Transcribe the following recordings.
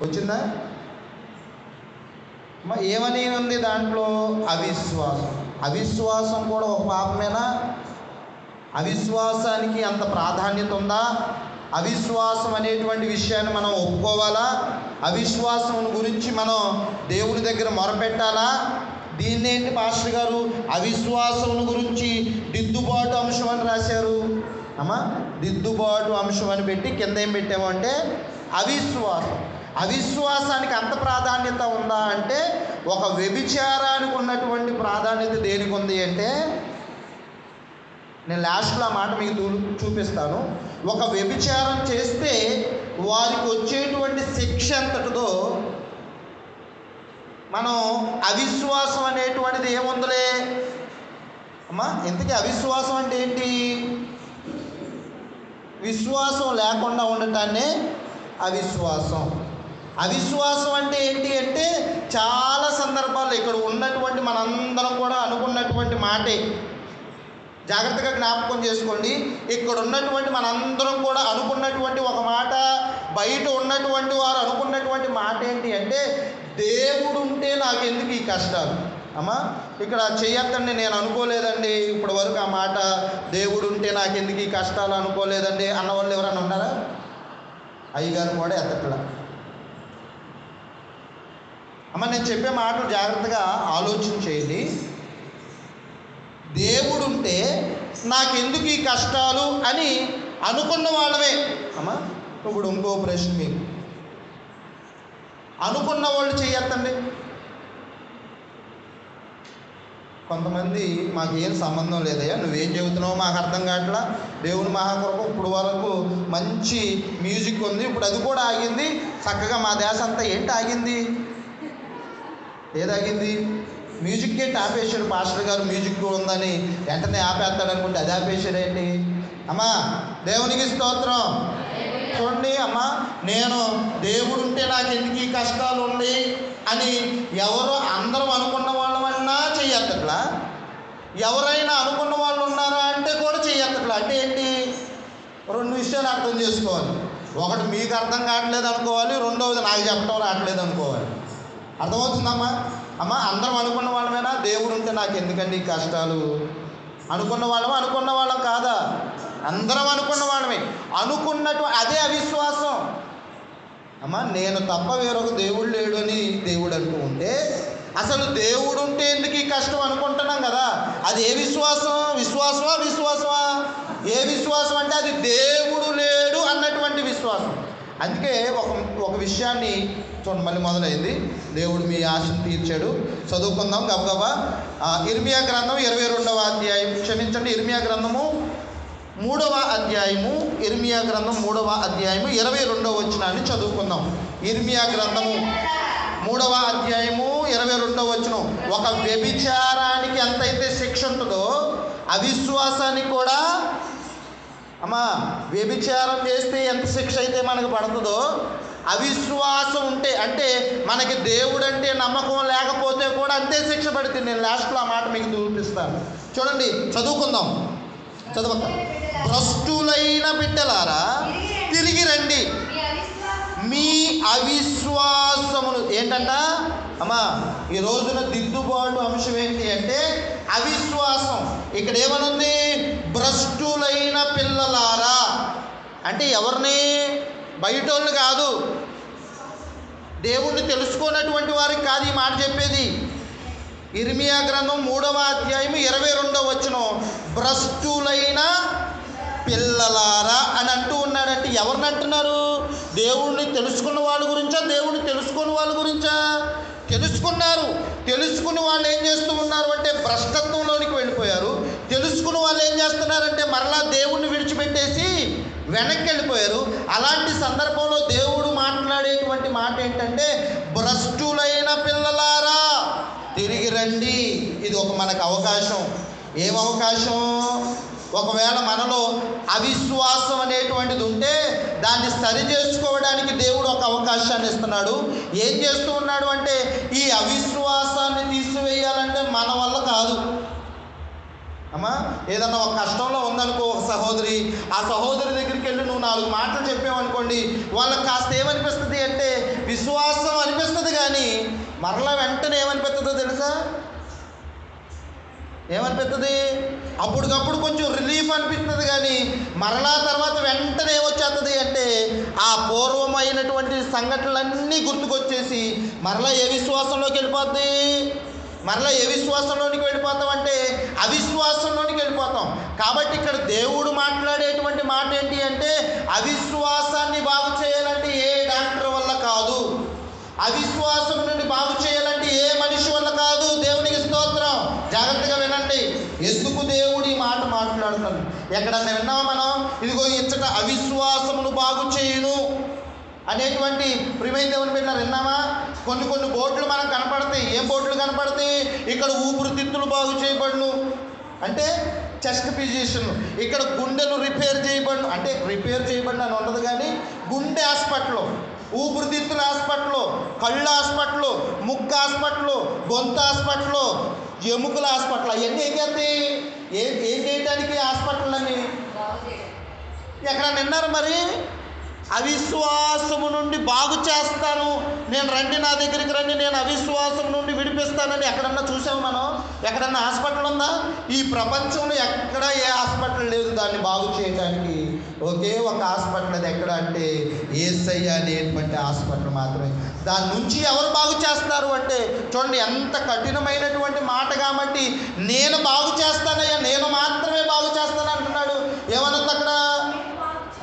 వచ్చిందా? ఏమని ఉంది దాంట్లో? అవిశ్వాసం. అవిశ్వాసం కూడా ఒక పాపమేనా? అవిశ్వాసానికి అంత ప్రాధాన్యత ఉందా? అవిశ్వాసం అనేటువంటి విషయాన్ని మనం ఒప్పుకోవాలా? అవిశ్వాసం గురించి మనం దేవుని దగ్గర మొరపెట్టాలా? దీన్నేంటి పాస్టర్ గారు అవిశ్వాసం గురించి దిద్దుబాటు అంశం అని రాశారు? దిద్దుబాటు అంశం అని పెట్టి కింద ఏం పెట్టామంటే అవిశ్వాసం. అవిశ్వాసానికి అంత ప్రాధాన్యత ఉందా అంటే, ఒక వ్యభిచారానికి ఉన్నటువంటి ప్రాధాన్యత దేనికి ఉంది అంటే, నేను లాస్ట్లో ఆ మాట మీకు చూపిస్తాను. ఒక వ్యభిచారం చేస్తే వారికి వచ్చేటువంటి శిక్ష ఎంతటిదో, మనం అవిశ్వాసం అనేటువంటిది ఏముందలే ఇంతకీ అవిశ్వాసం అంటే ఏంటి? విశ్వాసం లేకుండా ఉండటాన్నే అవిశ్వాసం. అవిశ్వాసం అంటే ఏంటి అంటే, చాలా సందర్భాల్లో ఇక్కడ ఉన్నటువంటి మనందరం కూడా అనుకున్నటువంటి మాటే. జాగ్రత్తగా జ్ఞాపకం చేసుకోండి. ఇక్కడ ఉన్నటువంటి మనందరం కూడా అనుకున్నటువంటి ఒక మాట, బయట ఉన్నటువంటి వారు అనుకున్నటువంటి మాట ఏంటి అంటే, దేవుడు ఉంటే నాకెందుకు ఈ కష్టాలు? ఇక్కడ చెయ్యొద్దండి, నేను అనుకోలేదండి ఇప్పటి వరకు ఆ మాట, దేవుడు ఉంటే నాకెందుకు ఈ కష్టాలు అనుకోలేదండి అన్నవాళ్ళు ఎవరైనా ఉన్నారా? అయ్యగారు కూడా ఎత్తట్లా. నేను చెప్పే మాటలు జాగ్రత్తగా ఆలోచన చేయండి. దేవుడు ఉంటే నాకెందుకు ఈ కష్టాలు అని అనుకున్న వాళ్ళమే. ఇప్పుడు ఇంకో ప్రశ్న, మీకు అనుకున్న వాళ్ళు చెయ్యొద్దండి. కొంతమంది మాకేం సంబంధం లేదయ్యా, నువ్వేం చెబుతున్నావు మాకు అర్థం కావట్లా, దేవుని మహాకృప ఇప్పుడు వరకు మంచి మ్యూజిక్ ఉంది, ఇప్పుడు అది కూడా ఆగింది, చక్కగా మా దేశ అంతా ఏంటి ఆగింది? ఏదాగింది? మ్యూజిక్ ఏంటి ఆపేశాడు పాస్టర్ గారు, మ్యూజిక్ ఉందని వెంటనే ఆపేస్తాడు అనుకుంటే అది ఆపేశాడు ఏంటి? దేవునికి స్తోత్రం. చూడండి నేను దేవుడు ఉంటే నాకు ఎందుకు ఈ కష్టాలు ఉన్నాయి అని ఎవరో అందరం అనుకున్న వాళ్ళమన్నా చెయ్యట్లా, ఎవరైనా అనుకున్న వాళ్ళు ఉన్నారా అంటే కూడా చెయ్యట్లా. అంటే ఏంటి? రెండు విషయాలు అర్థం చేసుకోవాలి. ఒకటి మీకు అర్థం కావట్లేదు అనుకోవాలి, రెండవది నాకు చెప్పడం రావట్లేదు అనుకోవాలి. అర్థమవుతుందమ్మా? అందరం అనుకున్న వాళ్ళమేనా? దేవుడు ఉంటే నాకు ఎందుకండి ఈ కష్టాలు? అనుకున్న వాళ్ళం కాదా? అందరం అనుకున్న వాళ్ళమే. అనుకున్నట్టు అదే అవిశ్వాసం. నేను తప్ప వేరొక దేవుడు లేడు అని దేవుడు అంటూ ఉంటే, అసలు దేవుడు ఉంటే ఎందుకు ఈ కష్టం అనుకుంటున్నాం కదా, అది ఏ విశ్వాసం? విశ్వాసమా? ఏ విశ్వాసం అంటే అది దేవుడు లేడు అన్నటువంటి విశ్వాసం. అందుకే ఒక విషయాన్ని చూడండి, మళ్ళీ మొదలైంది. దేవుడు మీ ఆశను తీర్చాడు. చదువుకుందాం గబగబా. ఇర్మియా గ్రంథం 22వ అధ్యాయం, క్షమించండి, ఇర్మియా గ్రంథము 3వ అధ్యాయము, ఇర్మియా గ్రంథం 3వ అధ్యాయము 22వ వచనాన్ని చదువుకుందాం. ఇర్మియా గ్రంథము 3వ అధ్యాయము 22వ వచనం. ఒక వ్యభిచారానికి ఎంతైతే శిక్ష ఉంటుందో, అవిశ్వాసానికి కూడా వ్యభిచారం చేస్తే ఎంత శిక్ష అయితే మనకు పడుతుందో, అవిశ్వాసం ఉంటే అంటే మనకి దేవుడు అంటే నమ్మకం లేకపోతే కూడా అంతే శిక్ష పడుతుంది. నేను లాస్ట్లో ఆ మాట మీకు చూపిస్తాను. చూడండి, చదువుకుందాం. చదవక. భ్రష్టులైన బిడ్డలారా తిరిగి రండి, మీ అవిశ్వాసమును. ఏంటంట ఈ రోజున దిద్దుబాటు అంశం ఏంటి అంటే అవిశ్వాసం. ఇక్కడ ఏమనుంది? భ్రష్టులైన పిల్లలారా అంటే ఎవరిని? బయటోళ్ళు కాదు, దేవుణ్ణి తెలుసుకున్నటువంటి వారికి కాదు ఈ మాట చెప్పేది. ఇర్మియా గ్రంథం 3వ అధ్యాయం 22వ వచనం, భ్రష్టులైన పిల్లలారా అని అంటూ ఉన్నాడంటే ఎవరిని అంటున్నారు? దేవుణ్ణి తెలుసుకున్న వాళ్ళ గురించా, దేవుణ్ణి తెలుసుకుని వాళ్ళ గురించా? తెలుసుకున్నారు. తెలుసుకుని వాళ్ళు ఏం చేస్తూ ఉన్నారు అంటే భ్రష్టత్వంలోనికి వెళ్ళిపోయారు. తెలుసుకుని వాళ్ళు ఏం చేస్తున్నారంటే మరలా దేవుణ్ణి విడిచిపెట్టేసి వెనక్కి వెళ్ళిపోయారు. అలాంటి సందర్భంలో దేవుడు మాట్లాడేటువంటి మాట ఏంటంటే, భ్రష్టులైన పిల్లలారా తిరిగి రండి. ఇది ఒక మనకు అవకాశం. ఏం అవకాశం? ఒకవేళ మనలో అవిశ్వాసం అనేటువంటిది ఉంటే దాన్ని సరి చేసుకోవడానికి దేవుడు ఒక అవకాశాన్ని ఇస్తున్నాడు. ఏం చేస్తూ ఉన్నాడు అంటే, ఈ అవిశ్వాసాన్ని తీసివేయాలంటే మన వల్ల కాదు. ఏదన్నా ఒక కష్టంలో ఉందనుకో ఒక సహోదరి, ఆ సహోదరి దగ్గరికి వెళ్ళి నువ్వు 4 మాటలు చెప్పావనుకోండి, వాళ్ళకి కాస్త ఏమనిపిస్తుంది అంటే విశ్వాసం అనిపిస్తుంది, కానీ మరలా వెంటనే ఏమనిపిస్తుందో తెలుసా? ఏమనిపిస్తుంది? అప్పటికప్పుడు కొంచెం రిలీఫ్ అనిపిస్తుంది, కానీ మరలా తర్వాత వెంటనే ఏమొచ్చేస్తుంది అంటే ఆ పూర్వమైనటువంటి సంఘటనలన్నీ గుర్తుకొచ్చేసి మరలా ఏ విశ్వాసంలోకి వెళ్ళిపోద్ది? మరలా ఏ విశ్వాసంలోనికి వెళ్ళిపోతాం అంటే అవిశ్వాసంలోనికి వెళ్ళిపోతాం. కాబట్టి ఇక్కడ దేవుడు మాట్లాడేటువంటి మాట ఏంటి అంటే అవిశ్వాసాన్ని బాగు చేయాలంటే ఏ డాక్టర్ వల్ల కాదు, అవిశ్వాసం నుండి బాగు చేయాలంటే ఏ మనిషి వల్ల కాదు. దేవునికి స్తోత్రం. జాగ్రత్తగా వినండి, ఎందుకు దేవుడు ఈ మాట మాట్లాడుతాడు. ఎక్కడన్నా విన్నామా మనం? ఇదిగో ఇచ్చట అవిశ్వాసమును బాగు చేయును అనేటువంటి ప్రియమైన దేవుని బిడ్డ విన్నామా? కొన్ని బోట్లు మనకు కనపడతాయి. ఏం బోట్లు కనపడతాయి? ఇక్కడ ఊపిరితిత్తులు బాగు చేయబడును అంటే చెస్ట్ ఫిజిషియన్, ఇక్కడ గుండెలు రిపేర్ చేయబడును అంటే రిపేర్ చేయబడిన అని ఉండదు, కానీ గుండె హాస్పిటల్, ఊపిరితిత్తుల హాస్పిటల్, కళ్ళు హాస్పిటల్, ముక్కు హాస్పిటల్, గొంతు హాస్పిటల్, ఎముకల హాస్పిటల్, అవన్నీ ఏం చేస్తాయి? ఏం చేయడానికి హాస్పిటల్ అని ఎక్కడ విన్నారు మరి? అవిశ్వాసము నుండి బాగు చేస్తాను, నేను రండి నా దగ్గరికి రండి, నేను అవిశ్వాసం నుండి విడిపిస్తానని ఎక్కడన్నా చూసాము మనం? ఎక్కడన్నా హాస్పిటల్ ఉందా? ఈ ప్రపంచంలో ఎక్కడ ఏ హాస్పిటల్ లేదు దాన్ని బాగు చేయడానికి. ఒకే ఒక హాస్పిటల్, అది ఎక్కడ అంటే యేసయ్య అనేటువంటి హాస్పిటల్ మాత్రమే. దాని నుంచి ఎవరు బాగు చేస్తారు అంటే చూడండి ఎంత కఠినమైనటువంటి మాట. కాబట్టి నేను బాగు చేస్తానయ్యా, నేను మాత్రమే బాగు చేస్తాను అంటున్నాడు. ఏమన్నది అక్కడ?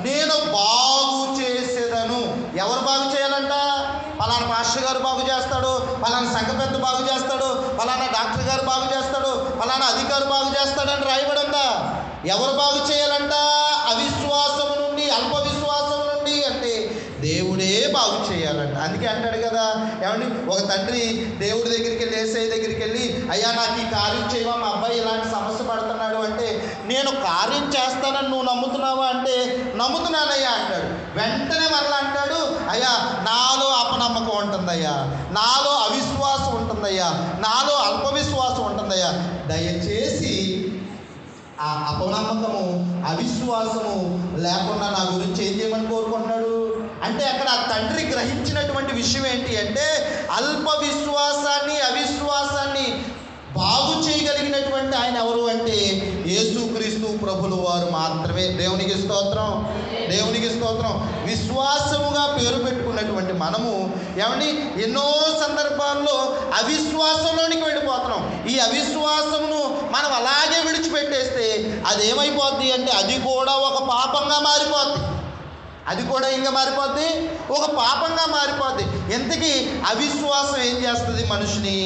నేను బాగు చేసేదను. ఎవరు బాగు చేయాలంట? పలానా పాస్టర్ గారు బాగు చేస్తాడు, పలానా సంఘ పెద్ద బాగు చేస్తాడు, పలానా డాక్టర్ గారు బాగు చేస్తాడు, పలానా అధికారి బాగు చేస్తాడని రాయబడి ఉందా? ఎవరు బాగు చేయాలంట? అవిశ్వాసము నుండి, అల్ప విశ్వాసం నుండి అంటే దేవుడే బాగు చేయాలంట. అందుకే అంటాడు కదా, ఏమండి, ఒక తండ్రి దేవుడి దగ్గరికి వెళ్ళి, యేసయ్య దగ్గరికి వెళ్ళి, అయ్యా నాకు ఈ కార్యం చేయవా, మా అబ్బాయి ఇలాంటి సమస్య పడుతున్నాడు అంటే, నేను కార్యం చేస్తానని నువ్వు నమ్ముతున్నావా అంటే నమ్ముతున్నానయ్యా అంటాడు. వెంటనే మరలా అంటాడు, అయ్యా నాలో అపనమ్మకం ఉంటుందయ్యా, నాలో అవిశ్వాసం ఉంటుందయ్యా, నాలో అల్ప విశ్వాసం ఉంటుందయ్యా, దయచేసి ఆ అపనమ్మకము అవిశ్వాసము లేకుండా నా గురించి ఏం చేయమని కోరుకుంటున్నాడు అంటే అక్కడ ఆ తండ్రి గ్రహించినటువంటి విషయం ఏంటి అంటే అల్ప విశ్వాసాన్ని, అవిశ్వాసాన్ని బాగు చేయగలిగినటువంటి ఆయన ఎవరు అంటే యేసుక్రీస్తు ప్రభుల వారు మాత్రమే. దేవునికి స్తోత్రం, దేవునికి స్తోత్రం. విశ్వాసముగా పేరు పెట్టుకున్నటువంటి మనము ఏమండి ఎన్నో సందర్భాల్లో అవిశ్వాసంలోనికి వెళ్ళిపోతున్నాం. ఈ అవిశ్వాసమును మనం అలాగే విడిచిపెట్టేస్తే అది ఏమైపోద్ది అంటే అది కూడా ఒక పాపంగా మారిపోద్ది. అది కూడా ఇంకా మారిపోద్ది, ఒక పాపంగా మారిపోద్ది. ఇంతకీ అవిశ్వాసం ఏం చేస్తుంది మనిషిని?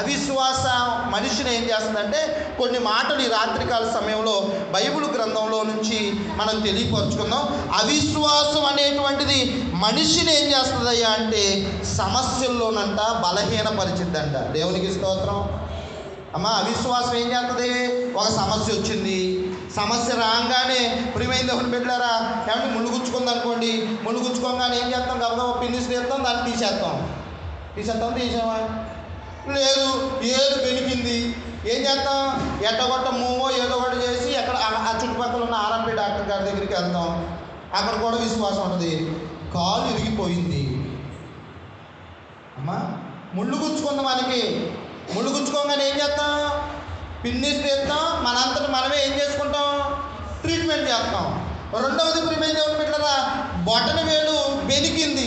అవిశ్వాసం మనిషిని ఏం చేస్తుందంటే కొన్ని మాటలు ఈ రాత్రికాల సమయంలో బైబిల్ గ్రంథంలో నుంచి మనం తెలియపరుచుకుందాం. అవిశ్వాసం అనేటువంటిది మనిషిని ఏం చేస్తుందయ్యా అంటే సమస్యల్లోనంట బలహీనపరిచిద్దంట. దేవునికి స్తోత్రం. అమ్మ, అవిశ్వాసం ఏం చేస్తుంది? ఒక సమస్య వచ్చింది, సమస్య రాగానే ప్రియమైన దేవుని బిడ్డలారా ఏమంటే ముళ్ళు గుచ్చుకుందనుకోండి, ముళ్ళు గుచ్చుకోగానే ఏం చేస్తాం? గబగబా పిన్నిస్ తీస్తాం, దాన్ని తీసామా? లేదు, ఏది పెరిగింది, ఏం చేస్తాం? ఎట్టగొట్ట మూవో ఏదో ఒకటి చేసి ఎక్కడ ఆ చుట్టుపక్కల ఉన్న ఆర్ఎంపీ డాక్టర్ గారి దగ్గరికి వెళ్తాం. అక్కడ కూడా విశ్వాసం ఉంటుంది. కాలు ఇరిగిపోయింది అమ్మా, ముళ్ళు గుచ్చుకుందాం. ముళ్ళు గుచ్చుకోగానే ఏం చేస్తాం? పిన్నిస్ తీస్తాం, మనంతటి మనమే ఏం చేసుకుంటాం? ట్రీట్మెంట్ చేస్తాం. రెండవది ప్రియమైన దేవుని బిడ్డలారా, బొటన వేలు బెనికింది,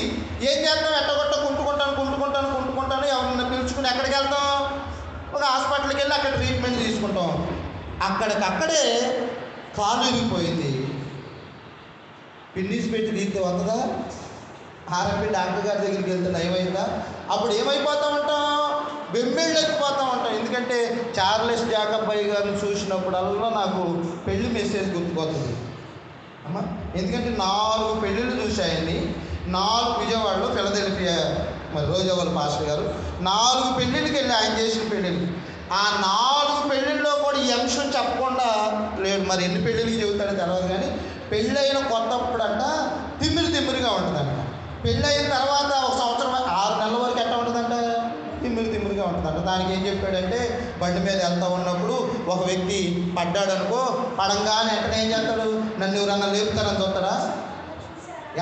ఏం చేస్తాం? ఎట్టగొట్ట కుంటుకుంటాను ఎవరినైనా పిలుచుకుని ఎక్కడికి వెళ్తాం? ఒక హాస్పిటల్కి వెళ్ళి అక్కడ ట్రీట్మెంట్ తీసుకుంటాం. అక్కడికక్కడే కాలు ఇరిగిపోయింది, పిన్నిస్ పెట్టి తీస్తే వస్తుందా? ఆర్ఎంపీ డాక్టర్ గారి దగ్గరికి వెళ్తే నయమైందా? అప్పుడు ఏమైపోతూ ఉంటాం? వెమ్మెళ్ళు ఎక్కిపోతూ ఉంటాం. ఎందుకంటే చార్లెస్ జాకబ్బాయి గారిని చూసినప్పుడల్లా నాకు పెళ్లి మెసేజ్ గుర్తుపోతుంది అమ్మ. ఎందుకంటే 4 పెళ్ళిళ్ళు చూశాయండి. 4 విజయవాడలో ఫిలదెల్ఫియా మరి రోజావాళ్ళ పాస్టర్ గారు 4 పెళ్ళిళ్ళకి వెళ్ళి ఆయన చేసిన పెళ్ళిళ్ళు. ఆ 4 పెళ్ళిళ్ళలో కూడా ఈ అంశం చెప్పకుండా లేడు. మరి ఎన్ని పెళ్ళిళ్ళకి చెబుతాడో తెలియదు, కానీ పెళ్ళైన కొత్తప్పుడంట తిమ్మిరిగా ఉంటుందంట. పెళ్ళైన తర్వాత 1 సంవత్సరం 6 నెలల వరకు ఎట్లా ఉంటుందంట? తిమ్మిరిగా ఉంటుందంట. దానికి ఏం చెప్పాడంటే బండి మీద వెళ్తూ ఉన్నప్పుడు ఒక వ్యక్తి పడ్డాడు అనుకో, పడంగానే వెంటనే ఏం చేస్తాడు? నన్ను ఎవరన్నా లేపుతారని చూస్తాడా?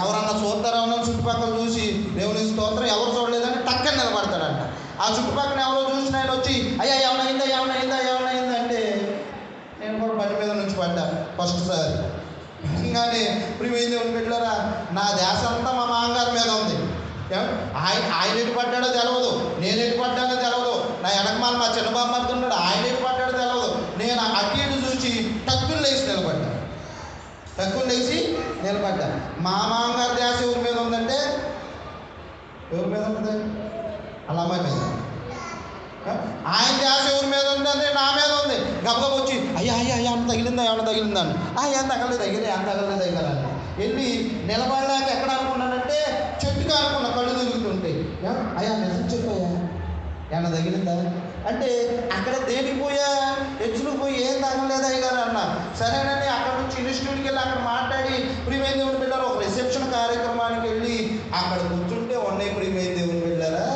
ఎవరన్నా చూస్తారా చుట్టుపక్కల చూసి దేవుని స్తోత్రం ఎవరు చూడలేదని టక్కని నిలబడతాడంట. ఆ చుట్టుపక్కల ఎవరో చూసిన ఆయన వచ్చి అయ్యా ఏమనైందా అంటే నేను కూడా బండి మీద నుంచి పడ్డా ఫస్ట్ సారి. ఇంకానే ప్రియమైన దేవుని బిడ్డలారా, నా ధ్యాస అంతా మా మామగారి మీద ఉంది. ఆయన ఎటు పడ్డాడో తెలవదు, నేను ఎటు పడ్డానో తెలవదు. నా వెనకమాల మా చిన్న బామ్మర్ది ఉన్నాడు, ఆయన ఎటు పడ్డాడో తెలవదు. నేను అటు ఇటు చూసి టక్కులు లేచి నిలబడ్డా. మా మామగారి ధ్యాస ఎవరి మీద ఉందంటే ఎవరి మీద ఉంది? అలా అమ్మాయి మీద. ఆయన ధ్యాస ఎవరి మీద ఉందంటే నా మీద ఉంది. గబగబ వచ్చి అయ్యా ఏమన్నా తగిలిందా ఏం తగలేదు వెళ్ళి నిలబడలేక ఎక్కడ అనుకున్నానంటే చెట్టుగా అనుకున్నా, కళ్ళు తిరుగుతుంటే. అయ్యా నిజం చెప్పయ్యా ఏమన్నా తగిలిందా అంటే అక్కడ దేనికి పోయా హెచ్చులకు పోయి ఏం తగలేదు అయ్యారు అన్న. సరేనని అక్కడ నుంచి ఇన్స్టిట్యూట్కి వెళ్ళి అక్కడ మాట్లాడి ప్రియమైన దేవుని బిడ్డారు ఒక రిసెప్షన్ కార్యక్రమానికి వెళ్ళి అక్కడ కూర్చుంటే ఉన్నాయి. ప్రియమైన దేవుని బిడ్డారా,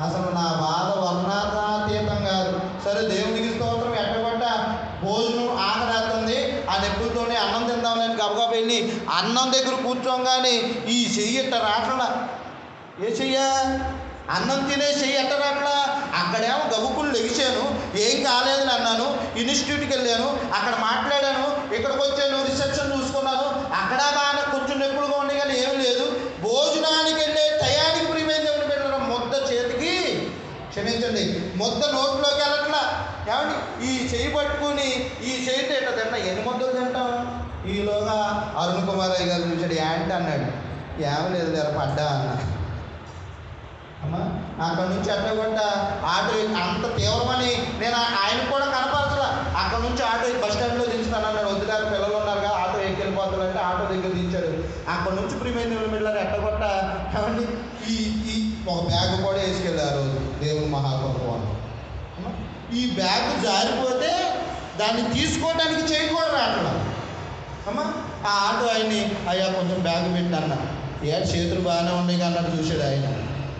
అసలు నా బాధ వర్ణాతీతం కాదు. సరే దేవునికి స్తోత్రం, ఎట్టగొట్ట భోజనం ఆకలేస్తుంది. ఆ నెప్పులతోనే అన్నం తిందామని గబగబ వెళ్ళి అన్నం దగ్గర కూర్చోగానే ఈ చెయ్యి ఎట్ట రాట్లా. ఏ చెయ్య? అన్నం తినే చెయ్యి ఎట్ట రాట్లా. అక్కడేమో గబుకులు లెగిశాను, ఏం కాలేదని అన్నాను. ఇన్స్టిట్యూట్కి వెళ్ళాను, అక్కడ మాట్లాడాను. ఇక్కడికి వచ్చాను, రిసెప్షన్ చూసుకున్నాను, అక్కడ బాగా కొంచెం నొప్పులుగా ఉండే కానీ ఏం లేదు. భోజనానికి వెళ్ళే టయానికి ప్రియమైన దేవుని బిడ్డలారా, ముద్ద చేతికి క్షమించండి ముద్ద నోట్లోకి వెళ్ళట్లా. ఏమండి ఈ చెయ్యి పట్టుకుని ఈ చేయితో ఎట్లా తింటా, ఎన్ని ముద్దలు తింటాం? ఈలోగా అరుణ్ కుమార్ అయ్య గారు చూసాడు, ఏంటి అన్నాడు. ఏమీ లేదు లేరా పడ్డా అన్న. అమ్మా అక్కడ నుంచి అట్టగొట్ట ఆటో అంత తీవ్రమని నేను ఆయన కూడా కనపరచలా. అక్కడ నుంచి ఆటో బస్ స్టాండ్లో దించుతానన్నాడు. వద్దుగారు పిల్లలు ఉన్నారు కదా, ఆటో ఎక్కిపోతాడంటే ఆటో దగ్గర దించాడు. అక్కడ నుంచి ప్రియమైన దేవుని బిడ్డలారా ఎట్టగొట్ట ఏమండి ఈ ఒక బ్యాగ్ కూడా వేసుకెళ్ళారు దేవుని మహాగొప్ప. ఈ బ్యాగ్ జారిపోతే దాన్ని తీసుకోవడానికి చేయకూడదు అట్లా. అమ్మా ఆ ఆటో ఆయన్ని అయ్యా కొంచెం బ్యాగ్ పెట్టన్న. చేతులు బాగానే ఉన్నాయి అన్నట్టు చూశాడు ఆయన.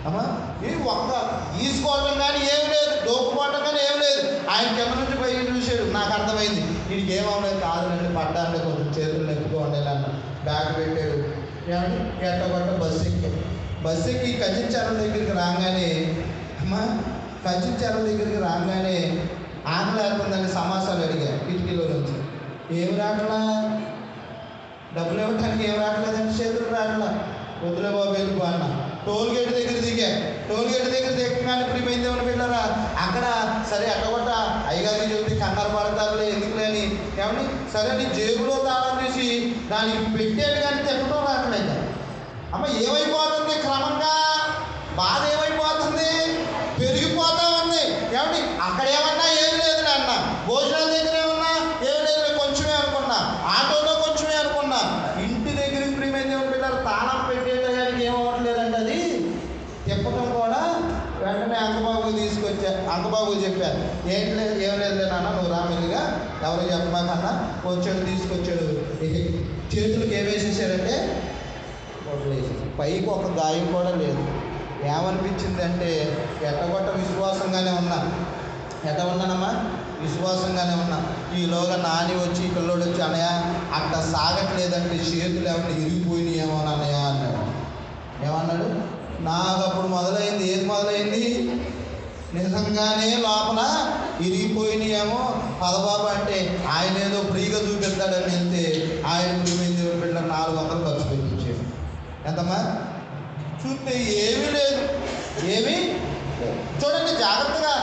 అమ్మా ఈ ఒక్క తీసుకోవటం కానీ ఏమి లేదు, దోపుకోవటం కానీ ఏమి లేదు. ఆయన కింద నుంచి పైకి చూశాడు, నాకు అర్థమైంది వీడికి ఏమవలేదు, కాదులంటే పడ్డా అంటే కొంచెం చేతులు నెప్పుకోండి అన్న. బ్యాగ్ పెట్టాడు. ఏమంటే ఎట్టగొట్ట బస్సు ఎక్కి కజించాల దగ్గరికి రాగానే అమ్మా కజించాల దగ్గరికి రాగానే ఆకలేస్తుందని సమాసాలు అడిగా కిటికీలో నుంచి. ఏమి రాట్లా, డబ్బులు ఇవ్వటానికి ఏమి రావట్లేదంటే చేతులు రాట్లా. వద్దులే బాబు వెళ్ళిపో అన్న. టోల్ గేట్ దగ్గర దిగగానే ప్రియమైన దేవుని బిడ్డలారా అక్కడ సరే అట్టగొట్ట అయ్యగారికి చెబితే కంగారు పడతారులే ఎందుకులేని. ఏమని సరే నీ జేబులో తాళం తీసి దానికి పెట్టాడు కానీ తిప్పడం రావట్లేదు. అమ్మ ఏమైపోతుంది, క్రమంగా బాధ ఏమైపోతుంది, పెరిగిపోతూ ఉంది. ఏమండి అక్కడ ఏమన్నా ఏమి లేదు అన్న, భోజనాల దగ్గర ఏమన్నా ఏమి లేదు, కొంచెమే అనుకున్నా, ఆటోలో కొంచెమే అనుకున్నా. ఇంటి దగ్గరికి ప్రియమైన దేవుని బిడ్డలారా తాళం పెట్టేయడానికి ఏమవ్వట్లేదండి. అది తిప్పడం కూడా వెంటనే అంకబాబు చెప్పారు, ఏం లేదు నాన్న నువ్వు రామిలిగా ఎవరు చెప్పమాకన్నా. వచ్చాడు, తీసుకొచ్చాడు. చేతులకు ఏమేసేసాడంటే పైకి ఒక గాయం కూడా లేదు. ఏమనిపించింది అంటే ఎట్టగొట్ట విశ్వాసంగానే ఉన్నానమ్మా, విశ్వాసంగానే ఉన్నా. ఈలోగా నాని వచ్చి పిల్లోడు వచ్చి అన్నయ్య అక్కడ సాగట్లేదంటే చేతులు ఏమన్నా ఇరిగిపోయినాయేమో అన్నయ్య అన్నాడు. ఏమన్నాడు? నాకు అప్పుడు మొదలైంది. ఏది మొదలైంది? నిజంగానే లోపల ఇరిగిపోయినాయేమో. పదబాబు అంటే ఆయన ఏదో ఫ్రీగా చూపిస్తాడని వెళ్తే ఆయన ప్రియమైన దేవుని బిడ్డ 400 ఖర్చు పెట్టించాడు. ఎంతమ్మా? చూస్తే ఏమీ లేదు, ఏమీ చూడండి జాగ్రత్తగా.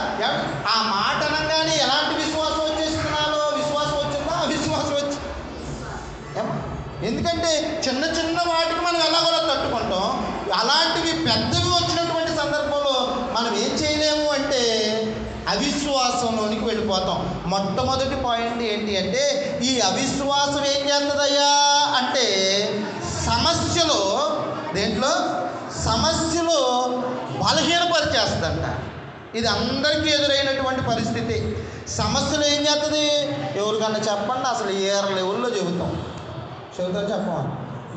ఆ మాట అనగానే ఎలాంటి విశ్వాసం వచ్చేస్తున్నాలో, విశ్వాసం వచ్చిందా అవిశ్వాసం వచ్చి. ఎందుకంటే చిన్న వాటికి మనం ఎలాగోలా తట్టుకుంటాం, అలాంటివి పెద్దవి వచ్చినటువంటి సందర్భంలో మనం ఏం చేయలేము అంటే అవిశ్వాసంలోనికి వెళ్ళిపోతాం. మొట్టమొదటి పాయింట్ ఏంటి అంటే ఈ అవిశ్వాసం ఏం చేస్తుందయ్యా అంటే సమస్యలో బలహీనపరిచేస్తుందంట. ఇది అందరికీ ఎదురైనటువంటి పరిస్థితి. సమస్యలు ఏం చేస్తుంది? ఎవరికన్నా చెప్పండి, అసలు ఏ లెవెల్లో చెబుతాం చెప్పమా,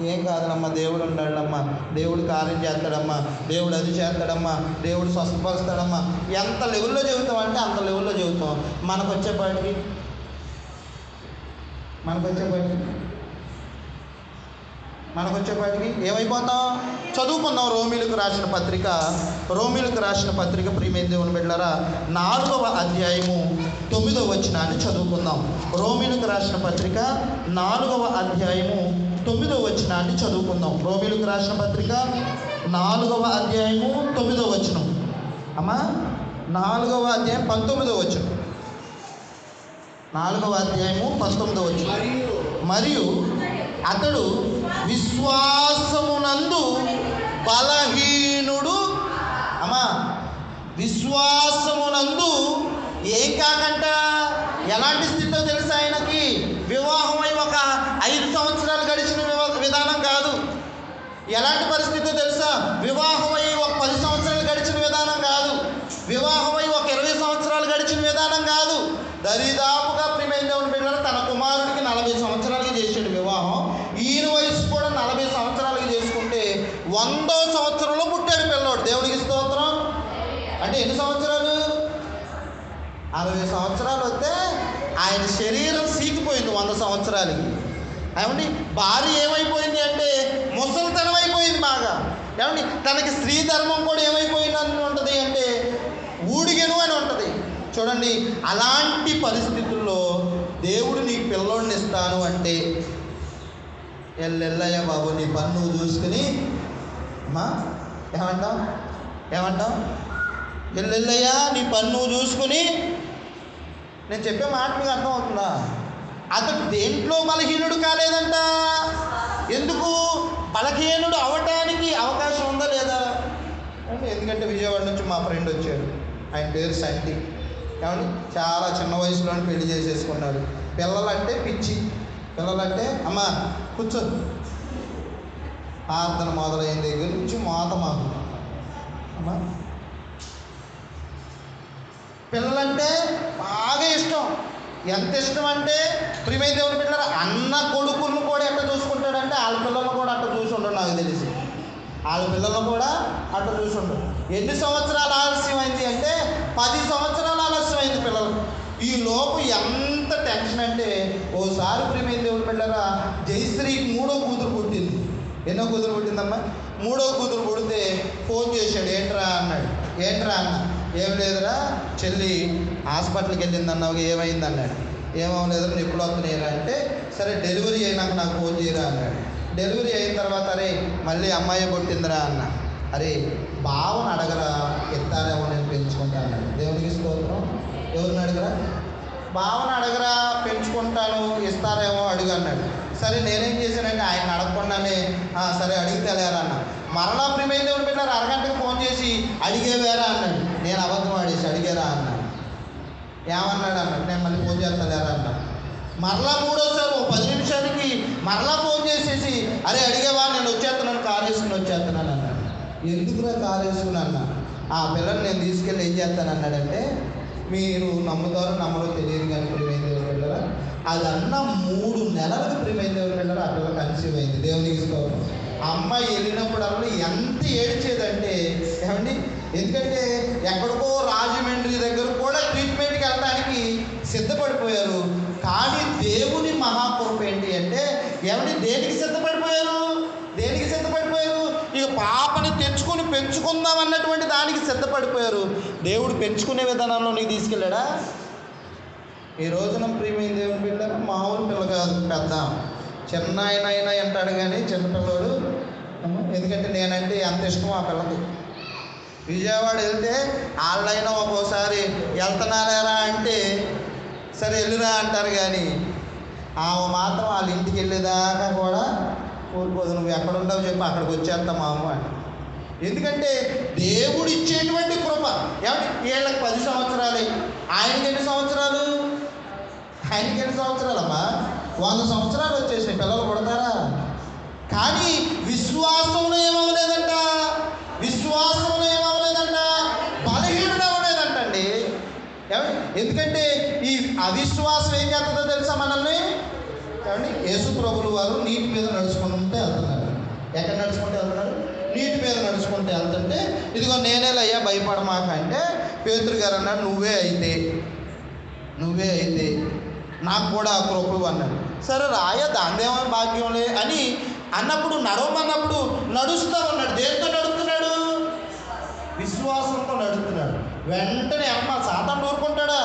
ఏం కాదులమ్మా, దేవుడు ఉన్నాడమ్మా, దేవుడు కార్యం చేస్తాడమ్మా, దేవుడు అది చేస్తాడమ్మా, దేవుడు స్వస్థపరుస్తాడమ్మా. ఎంత లెవెల్లో చెబుతాం అంటే అంత లెవెల్లో చెబుతాం. మనకు వచ్చేపాటికి మనకు వచ్చేపాటికి ఏమైపోతాం? చదువుకుందాం. రోమీలకు రాసిన పత్రిక ప్రియమైన దేవుని బిడ్డలారా 4వ అధ్యాయము 9వ వచనాన్ని చదువుకుందాం. రోమీలకు రాసిన పత్రిక 4వ అధ్యాయము 9వ వచనాన్ని చదువుకుందాం. రోమీలకు రాసిన పత్రిక 4వ అధ్యాయము 9వ వచనం. అమ్మా 4వ అధ్యాయం 19వ వచనం. 4వ అధ్యాయము 19వ వచనం. మరియు అతడు విశ్వాసమునందు బలహీనుడు. అమ్మా విశ్వాసమునందు ఏం కాకంట, ఎలాంటి స్థితిలో తెలుసా? ఆయనకి వివాహమై ఒక 5 సంవత్సరాలు గడిచిన విధానం కాదు. ఎలాంటి పరిస్థితితో తెలుసా? వివాహమై ఒక 10 సంవత్సరాలు గడిచిన విధానం కాదు. వివాహమై ఒక 20 సంవత్సరాలు గడిచిన విధానం కాదు. దరిదాపుగా ప్రియమైన దేవుని బిడ్డలు తన కుమారుడికి 40 సంవత్సరాలకి చేసాడు వివాహం. ఈయన వయసు కూడా 40 సంవత్సరాలకి చేసుకుంటే 100వ సంవత్సరంలో పుట్టాడు పిల్లోడు. దేవునికి స్తోత్రం. అంటే ఎన్ని సంవత్సరాలు? 60 సంవత్సరాలు వస్తే ఆయన శరీరం సీకిపోయింది 100 సంవత్సరాలకి. ఏమండి భార్య ఏమైపోయింది అంటే ముసలితనం అయిపోయింది బాగా. ఏమండి తనకి స్త్రీ ధర్మం కూడా ఏమైపోయింది అని ఉంటుంది అంటే ఊడిగెను అని ఉంటుంది. చూడండి అలాంటి పరిస్థితుల్లో దేవుడు నీకు పిల్లోడిని ఇస్తాను అంటే ఎల్లెల్లయ్య బాబు నీ పన్ను నువ్వు చూసుకుని అమ్మా ఏమంటావు ఎల్లెల్లయ్య నీ పన్ను నువ్వు చూసుకుని. నేను చెప్పే మాట మీకు అర్థమవుతుందా? అతడు దేంట్లో బలహీనుడు కాలేదంట. ఎందుకు? బలహీనుడు అవటానికి అవకాశం ఉందా లేదా? ఎందుకంటే విజయవాడ నుంచి మా ఫ్రెండ్ వచ్చాడు. ఆయన పేరు సంటి. ఏమండి చాలా చిన్న వయసులోనే పెళ్లి చేసేసుకున్నాడు. పిల్లలంటే పిచ్చి. పిల్లలంటే అమ్మ కూర్చో, ప్రార్థన మొదలైన దగ్గర నుంచి మోత మాకు. అమ్మా పిల్లలంటే బాగా ఇష్టం. ఎంత ఇష్టం అంటే ప్రియమైన దేవుని బిడ్డలారా అన్న కొడుకులను కూడా ఎట్లా చూసుకుంటాడంటే వాళ్ళ పిల్లలను కూడా అట్లా చూసి ఉండడు. నాకు తెలిసి వాళ్ళ పిల్లలను కూడా అట్లా చూసి ఉండడు. ఎన్ని సంవత్సరాలు ఆలస్యమైంది అంటే 10 సంవత్సరాలు ఆలస్యమైంది పిల్లలకు. ఈ లోపు ఎంత టెన్షన్ అంటే ఓసారి ప్రియమైన దేవుని బిడ్డలారా జయశ్రీకి 3వ కూతురు పుట్టింది. ఎన్నో కూతురు పుట్టిందమ్మా? 3వ కూతురు పుడితే ఫోన్ చేశాడు. ఏంట్రా అన్నాడు. ఏంట్రా అన్న? ఏం లేదురా చెల్లి హాస్పిటల్కి వెళ్ళింది అన్నావు, ఏమైంది అన్నాడు. ఏమవలేదురా నొప్పులు వస్తున్నాయిరా అంటే సరే డెలివరీ అయినాక నాకు ఫోన్ చేయరా అన్నాడు. డెలివరీ అయిన తర్వాత అరే మళ్ళీ అమ్మాయి పుట్టిందిరా అన్న. అరే బావని అడగరా ఎత్తారేమో నేను పెంచుకుంటా అన్నాడు. దేవునికి స్తోత్రం. ఎవరిని అడగరా? బావని అడగరా పెంచుకుంటాను ఇస్తారేమో అడుగు అన్నాడు. సరే నేనేం చేశానంటే ఆయన అడగకుండానే సరే అడిగితే లేరా అన్న. మరలా ప్రియమైన దేవుని బిడ్డలారా అరగంటకు ఫోన్ చేసి అడిగేవేరా అన్నాడు. నేను అబద్ధం ఆడేసి అడిగారా అన్నాడు. ఏమన్నాడు అన్నాడు. నేను మళ్ళీ ఫోన్ చేస్తాలేరా అన్నాడు. మరలా 3వసారి 10 నిమిషాలకి మరలా ఫోన్ చేసేసి అరే అడిగేవా నేను వచ్చేస్తున్నాను కారు వేసుకుని వచ్చేస్తున్నాను అన్నాడు. ఎందుకురా కారు వేసుకుని అన్నా? ఆ పిల్లల్ని నేను తీసుకెళ్ళి ఏం చేస్తాను అన్నాడంటే మీరు నమ్ముతారో నమ్మరో తెలియదు కానీ ప్రియమైన దేవుని బిడ్డలారా అది అన్న 3 నెలలకు ప్రియమైన దేవుని బిడ్డలారా ఆ పిల్ల కన్సీవ్ అయింది. దేవునికి స్తోత్రం. అమ్మాయి వెళ్ళినప్పుడల్లా ఎంత ఏడ్చేదంటే ఏమండి ఎందుకంటే ఎక్కడికో రాజమండ్రి దగ్గర కూడా ట్రీట్మెంట్కి వెళ్ళడానికి సిద్ధపడిపోయారు. కానీ దేవుని మహాకృప ఏంటి అంటే ఏమండి దేనికి సిద్ధపడిపోయారు? దేనికి సిద్ధపడిపోయారు? ఇక పాపని తెచ్చుకొని పెంచుకుందాం అన్నటువంటి దానికి సిద్ధపడిపోయారు. దేవుడు పెంచుకునే విధానంలో నీకు తీసుకెళ్ళాడా? ఈ రోజున ప్రియమైన దేవుని బిడ్డ మామూలు పిల్ల కాదు, పెద్ద చిన్న ఆయన అంటాడు కానీ చిన్నపిల్లడు. ఎందుకంటే నేనంటే ఎంత ఇష్టం ఆ పిల్లకి. విజయవాడ వెళ్తే వాళ్ళైనా ఒక్కోసారి వెళ్తున్నారా అంటే సరే వెళ్ళిరా అంటారు కానీ ఆమె మాత్రం వాళ్ళ ఇంటికి వెళ్ళేదాకా కూడా ఊరుకోదు. నువ్వు ఎక్కడ ఉండవు చెప్పి అక్కడికి వచ్చేస్తా మా అమ్మ అని. ఎందుకంటే దేవుడు ఇచ్చేటువంటి కృప. ఏమంటే వీళ్ళకి 10 సంవత్సరాలు, ఆయనకి ఎన్ని సంవత్సరాలు? ఆయనకి ఎన్ని సంవత్సరాలమ్మా? 100 సంవత్సరాలు వచ్చేసినాయి. పిల్లలు పుడతారా? కానీ విశ్వాసంలో ఏమవ్వలేదంట. విశ్వాసంలో ఏమవ్వలేదంట. బలహీనుడు అవ్వలేదంటండి. ఎందుకంటే ఈ అవిశ్వాసం ఏం చేస్తుందో తెలుసా మనల్ని? ఏమండి యేసు ప్రభులు వారు నీటి మీద నడుచుకుంటే వెళ్తున్నారు. ఎక్కడ నడుచుకుంటే వెళ్తున్నారు? నీటి మీద నడుచుకుంటే వెళ్తుంటే ఇదిగో నేనేలయ్యా భయపడమాక అంటే పేతురు గారు అన్నాడు నువ్వే అయితే నాకు కూడా ఆ కృపలు అన్నాడు. సరే రాయ దాందేమో భాగ్యంలే అని అన్నప్పుడు నడవమన్నప్పుడు నడుస్తూ ఉన్నాడు. దేంతో నడుస్తున్నాడు? విశ్వాసంతో నడుస్తున్నాడు. వెంటనే అమ్మ సాతాను ఊరుకుంటాడా?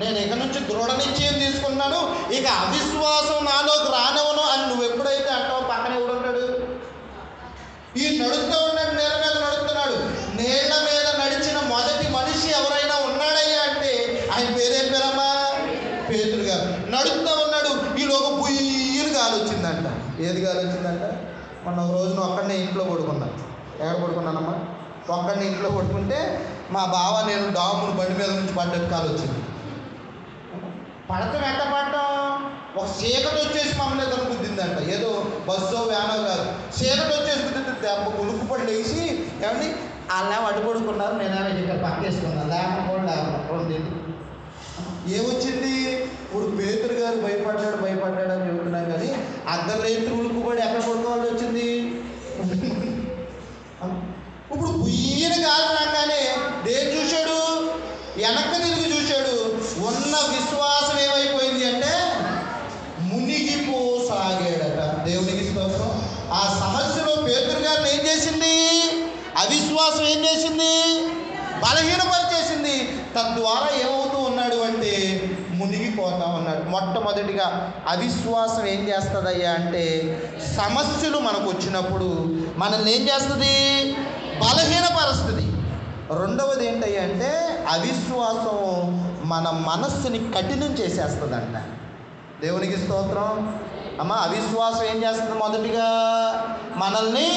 నేను ఇక నుంచి దృఢ నిశ్చయం తీసుకున్నాను, ఇక అవిశ్వాసం నాలోకి రానివ్వను అని నువ్వు ఎప్పుడైతే అంటావో పక్కన ఎవడుంటాడు? ఈ నడుస్తూ ఉన్నాడు, నేల మీద నడుస్తున్నాడు. నేల మీద నడిచిన మొదటి మనిషి ఎవరైనా ఉన్నాడయ్యా అంటే ఆయన పేరేం పేరమ్మా? పేతురు గారు. నడుస్తూ ఉన్నాడు, ఈలోగా బుయ్యలు గాలి వచ్చిందంట. ఏది గాలి వచ్చిందంట? మొన్న ఒక రోజున ఒక్కడనే ఇంట్లో పడుకున్నాను. ఎక్కడ పడుకున్నానమ్మా? ఒక్కడిని ఇంట్లో పడుకుంటే మా బావ నేను డామును బండి మీద నుంచి పడ్డ కాలు వచ్చింది. పడతాం ఎట్ట పడ్డాం? ఒక చీకటి వచ్చేసి మమ్మల్ని ఎదురు గుద్దిందంట. ఏదో బస్సో వ్యానో కాదు, చీకటి వచ్చేసి గుద్దింది. దెబ్బ ఉలుకు పడి లేచి ఏమండి అలా అడ్డు పడుకున్నారు, నేనేమో ఇక్కడ పక్కేసుకున్నాను. లేకుండా ఏమొచ్చింది? ఇప్పుడు పేతురు గారు భయపడ్డాడు అని చెబుతున్నాం, కానీ అర్ధరైతులు ఉలుకుపడి ఎక్కడ పడుకోవాల్సి వచ్చింది? ఇప్పుడు బుయ్యని కాదు రాగానే దేని చూశాడు? వెనక్కి తిరిగి చూశాడు. ఉన్న విశ్వాసం ఏమైపోయింది అంటే మునిగిపోసాగాడట. దేవునికి స్తోత్రం. ఆ సమస్యలో పేతురు గారిని ఏం చేసింది? అవిశ్వాసం ఏం చేసింది? బలహీనపరిచేసింది. తద్వారా ఏమవుతూ ఉన్నాడు అంటే మునిగిపోతా ఉన్నాడు. మొట్టమొదటిగా అవిశ్వాసం ఏం చేస్తుందయ్యా అంటే సమస్యలు మనకు వచ్చినప్పుడు మనల్ని ఏం చేస్తుంది? బలహీనపరుస్తుంది. రెండవది ఏంటయ్యా అంటే అవిశ్వాసం మన మనస్సుని కఠినం చేసేస్తుందంట. దేవునికి స్తోత్రం. అమ్మ, అవిశ్వాసం ఏం చేస్తుంది? మొదటిగా మనల్ని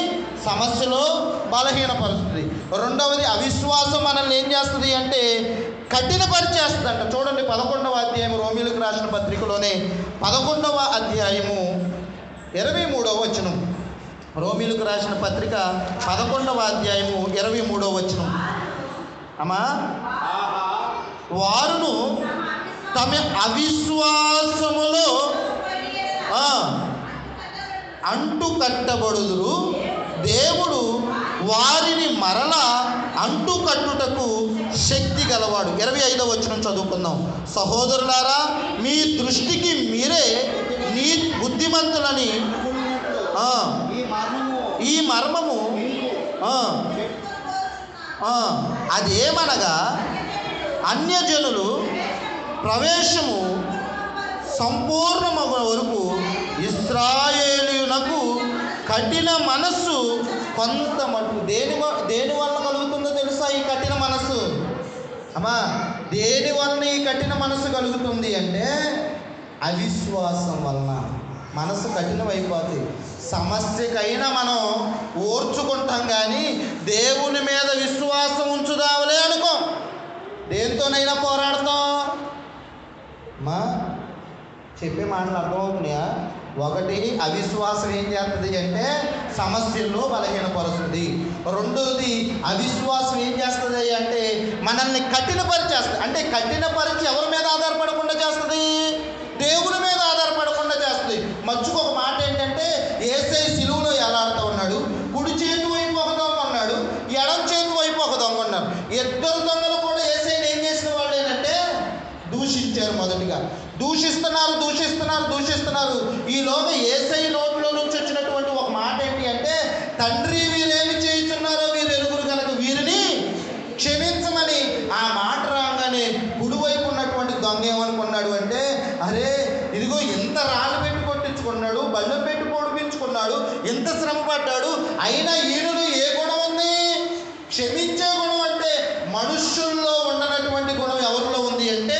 సమస్యలో బలహీనపరుస్తుంది. రెండవది అవిశ్వాసం మనల్ని ఏం చేస్తుంది అంటే కఠినపరిచేస్తుందంట. చూడండి 11వ అధ్యాయం రోమీయులకు రాసిన పత్రికలోనే 11వ అధ్యాయము 23వ వచనం. రోమీయులకు రాసిన పత్రిక 11వ అధ్యాయము 23వ వచనం. అమ్మా, వారును తమ అవిశ్వాసములో అంటు కట్టబడుదురు, దేవుడు వారిని మరలా అంటు కట్టుటకు శక్తి గలవాడు. 25వ వచనం చదువుకుందాం. సహోదరులారా, మీ దృష్టికి మీరే నీ బుద్ధిమంతులని ఈ మర్మము అదేమనగా అన్యజనులు ప్రవేశము సంపూర్ణమగు వరకు ఇశ్రాయేలీయునకు కఠిన మనస్సు కొంత మటుకు దేని వల్ల కలుగుతుందో తెలుసా? ఈ కఠిన మనస్సు అమ్మా, దేని వలన ఈ కఠిన మనస్సు కలుగుతుంది అంటే అవిశ్వాసం వలన మనసు కఠినమైపోతుంది. సమస్యకైనా మనం ఓర్చుకుంటాం, కానీ దేవుని మీద విశ్వాసం ఉంచుదావులే అనుకో. దేనితోనైనా పోరాడతాం. మా చెప్పే మాటలు అర్థమవుతున్నాయా? ఒకటి, అవిశ్వాసం ఏం చేస్తుంది అంటే సమస్యల్లో బలహీనపరుస్తుంది. రెండోది, అవిశ్వాసం ఏం చేస్తుంది అంటే మనల్ని కఠినపరిచేస్తుంది. అంటే కఠినపరిచి ఎవరి మీద ఆధారపడకుండా చేస్తుంది? దేవుని మీద ఆధారపడకుండా చేస్తుంది. మధ్యకు ఒక మాట ఏంటంటే యేసయ్య సిలువలో ఎలాడుతూ ఉన్నాడు. కుడి చేతి వైపు ఒక దొంగ ఉన్నాడు, ఎడం చేతి వైపు ఒక దొంగ ఉన్నారు. ఇద్దరు దొంగలు కూడా యేసయ్యని ఏం చేసిన వాళ్ళు ఏంటంటే దూషించారు. మొదటిగా దూషిస్తున్నారు. ఈలోగా యేసయ్య నోట్లో నుంచి వచ్చినటువంటి ఒక మాట ఏంటి అంటే, తండ్రి వీరేమి చేయుచున్నారో వీరు ఎరుగురు కనుక వీరిని క్షమించమని. ఆ మాట రాగానే కుడివైపు ఉన్నటువంటి దొంగ ఏమనుకున్నాడు అంటే, అరే ఇదిగో ఇంత రాళ్ళు పెట్టి కొట్టించుకున్నాడు, బళ్ళం పెట్టి పొడిపించుకున్నాడు, ఇంత శ్రమ పడ్డాడు, అయినా ఈయనలో ఏ గుణం ఉంది? క్షమించే గుణం. అంటే మనుష్యుల్లో ఉండనటువంటి గుణం ఎవరిలో ఉంది అంటే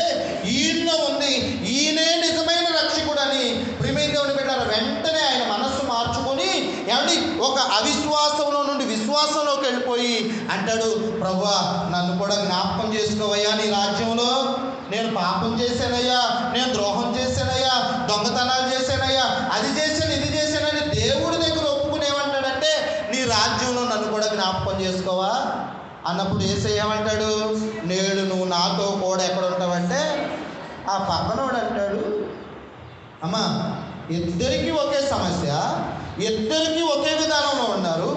ఈయనలో ఉంది. ఈయనే నిజమైన రక్షకుడు అని ప్రియమైన దేవుని బిడ్డలారా, వెంటనే ఆయన మనస్సు మార్చుకొని ఏమండి ఒక అవిశ్వాసంలో నుండి విశ్వాసంలోకి వెళ్ళిపోయి అంటాడు, ప్రభువా నన్ను కూడా జ్ఞాపకం చేసుకోవయ్యా, నీ రాజ్యంలో నేను పాపం చేశానయ్యా, నేను ద్రోహం చేశానయ్యా, దొంగతనాలు చేశానయ్యా, అది చేశాను ఇది చేశానని దేవుడి దగ్గర ఒప్పుకునేమంటాడంటే నీ రాజ్యంలో నన్ను కూడా జ్ఞాపకం చేసుకోవా అన్నప్పుడు యేసయ్య ఏమంటాడు, నేడు నువ్వు నాతో కూడా ఎక్కడ ఉంటావంటే ఆ పక్కనోడు అంటాడు. అమ్మా, ఇద్దరికీ ఒకే సమస్య, ఇద్దరికీ ఒకే విధానంలో ఉన్నారు.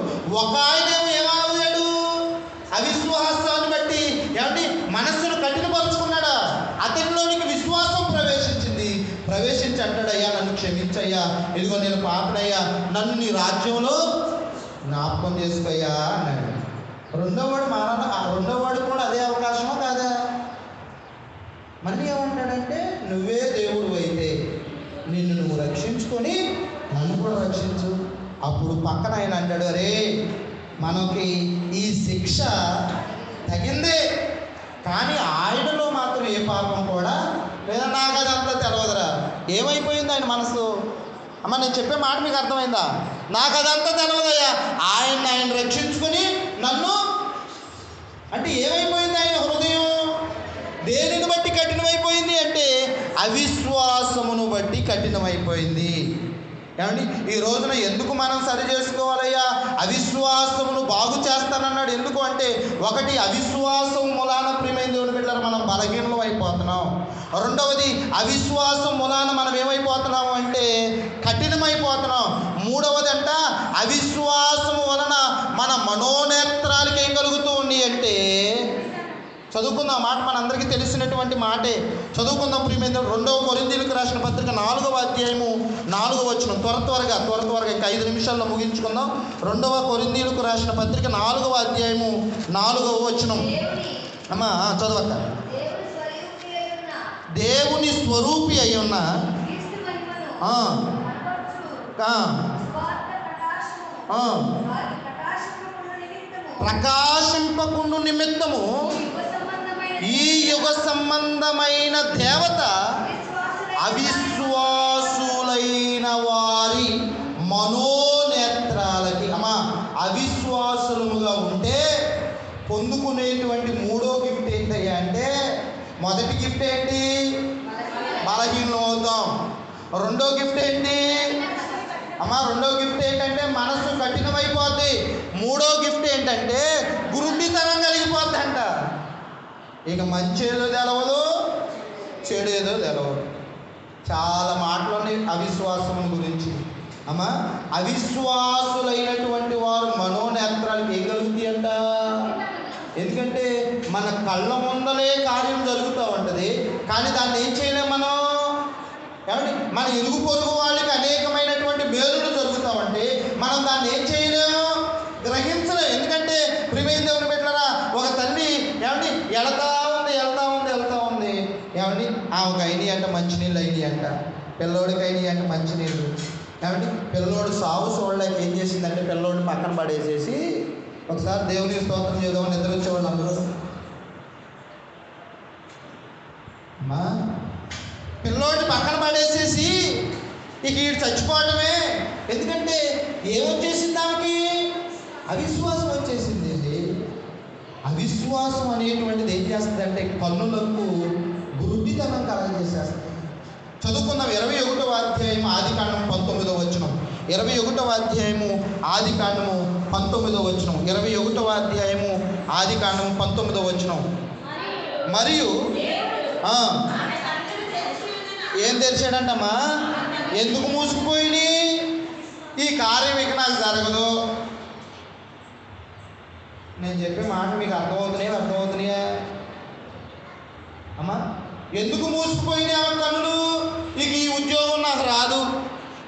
ఒక ఆయనేమో ఏమయ్యాడు? అవిశ్వాసాన్ని బట్టి ఏమంటే మనస్సును కఠినపరుచుకున్నాడా? అతనిలోనికి విశ్వాసం ప్రవేశించి అంటాడు, అయ్యా నన్ను క్షమించయ్యా, ఇదిగో నేను పాపనయ్యా, నన్ను నీ రాజ్యంలో జ్ఞాపకం చేసుకోయ్యా అన్నాడు. రెండోవాడు కూడా అదే అవకాశమా కాదా? మళ్ళీ ఏమంటాడంటే, నువ్వే దేవుడు అయితే నిన్ను నువ్వు రక్షించుకొని నన్ను కూడా రక్షించు. అప్పుడు పక్కన ఆయన అంటాడు, అరే మనకి ఈ శిక్ష తగిందే, కానీ ఆయనలో మాత్రం ఏ పాపం కూడా లేదా. నాకు అది అంతా తెలవదురా. ఏమైపోయింది ఆయన మనసు? అమ్మ నేను చెప్పే మాట మీకు అర్థమైందా? నాకు అదంతా తెలవదయ్యా, ఆయన రక్షించుకొని నన్ను అంటే ఏమైపోయింది ఆయన హృదయం? దేనిని బట్టి కఠినమైపోయింది అంటే అవిశ్వాసమును బట్టి కఠినమైపోయింది. ఏమండి ఈ రోజున ఎందుకు మనం సరి చేసుకోవాలయ్యా? అవిశ్వాసమును బాగు చేస్తానన్నాడు. ఎందుకు అంటే, ఒకటి అవిశ్వాసం మూలాన ప్రియమైన దేవుని బిడ్డలారా మనం బలహీనలం అయిపోతున్నాం. రెండవది అవిశ్వాసం మూలాన మనం ఏమైపోతున్నాము అంటే కఠినమైపోతున్నాం. మూడవది అంట అవిశ్వాసం వలన మన మనోనేత్రాలకి ఏం కలుగుతూ ఉంది అంటే, చదువుకుందాం మాట, మనందరికీ తెలిసినటువంటి మాటే. చదువుకుందాం ప్రియమైన 2 కొరింథీయులకు రాసిన పత్రిక 4వ అధ్యాయము 4వ వచనం. త్వరగా ఇంకా 5 నిమిషాల్లో ముగించుకుందాం. 2 కొరింథీయులకు రాసిన పత్రిక 4వ అధ్యాయము 4వ వచనం. అమ్మా చదవక. దేవుని స్వరూపి అయి ఉన్న ప్రకాశింపకుండు నిమిత్తము ఈ యుగ సంబంధమైన దేవత అవిశ్వాసులైన వారి మనోనేత్రాలకి, అమ్మా అవిశ్వాసులుగా ఉంటే పొందుకునేటువంటి 3వ గిఫ్ట్ ఏంటయ్యా అంటే, మొదటి గిఫ్ట్ ఏంటి? బలహీనం అవుతాం. 2వ గిఫ్ట్ ఏంటి అమ్మా? 2వ గిఫ్ట్ ఏంటంటే మనస్సు కఠినమైపోద్ది. 3వ గిఫ్ట్ ఏంటంటే గురుడితనం కలిగిపోద్ది అంట. ఇక మంచి ఏదో తెలవదు, చెడు ఏదో తెలవదు. చాలా మాటలు ఉన్నాయి అవిశ్వాసం గురించి. అమ్మా అవిశ్వాసులైనటువంటి వారు మనోనేత్రాలకు ఏం కలుగుతాయి అంట? ఎందుకంటే మన కళ్ళ ముందలే కార్యం జరుగుతూ ఉంటుంది, కానీ దాన్ని ఏం చేయలేము మనం. ఏమండి మన ఇరుగు పొరుగు వాళ్ళకి అనేకమైనటువంటి మేలులు జరుగుతూ ఉంటే మనం దాన్ని ఏం చేయలేము, గ్రహించలేము. ఎందుకంటే ప్రియమైన దేవుని బిడ్డలారా, ఒక తల్లి ఏమండి వెళ్తా ఉంది ఏమండి ఆమెకు అయినాయి అంట మంచినీళ్ళు, అయినాయి అంట పిల్లోడికి, అయినాయి అంట మంచినీళ్ళు. ఏమండి పిల్లోడు సాగు చూడలేక ఏం చేసిందంటే పిల్లోడిని పక్కన పడేసేసి, ఒకసారి దేవునికి స్తోత్రం చేద్దామని నిద్ర వచ్చేవాళ్ళు అందరూ. అమ్మా పిల్లోడిని పక్కన పడేసేసి ఇక వీడు చచ్చిపోవడమే. ఎందుకంటే ఏమొచ్చేసింది ఆమెకి? అవిశ్వాసం వచ్చేసింది. అవిశ్వాసం అనేటువంటిది ఏం చేస్తుందంటే కన్నులకు గురుడితనం కలగజేసేస్తుంది. చదువుకున్నాం 21వ అధ్యాయం ఆదికాండము 19వ వచనం. 21వ అధ్యాయము ఆదికాండము 19వ వచనం. 21వ అధ్యాయము ఆదికాండము 19వ వచనం. మరియు ఏం తెరిచాడంటమ్మా? ఎందుకు మూసుకుపోయి ఈ కార్యం ఇక నాకు జరగదు. నేను చెప్పే మాట మీకు అర్థమవుతున్నాయా అమ్మా? ఎందుకు మూసుకుపోయినాయి ఆమె కన్నులు? ఇక ఈ ఉద్యోగం నాకు రాదు,